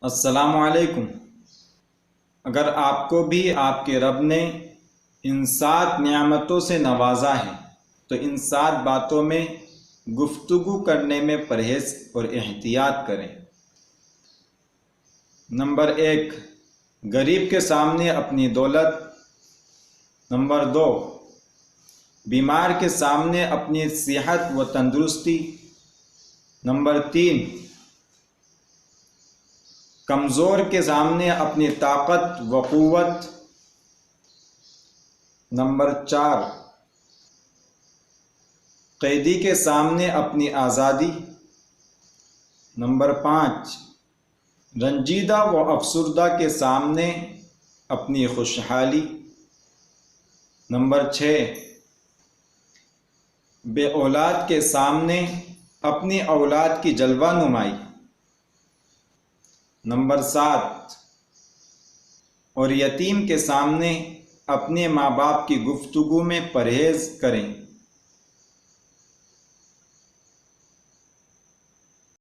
السلام علیکم۔ اگر آپ کو بھی آپ کے رب نے ان 7 نعمتوں سے نوازا ہے تو ان 7 باتوں میں گفتگو کرنے میں پرہیز اور احتیاط کریں۔ نمبر 1، غریب کے سامنے اپنی دولت۔ نمبر 2، بیمار کے سامنے اپنی صحت و تندرستی۔ نمبر 3، کمزور کے سامنے اپنی طاقت و قوت۔ نمبر 4، قیدی کے سامنے اپنی آزادی۔ نمبر 5، رنجیدہ و افسردہ کے سامنے اپنی خوشحالی۔ نمبر 6، بے اولاد کے سامنے اپنی اولاد کی جلوہ نمائی۔ نمبر 7، اور یتیم کے سامنے اپنے ماں باپ کی گفتگو میں پرہیز کریں۔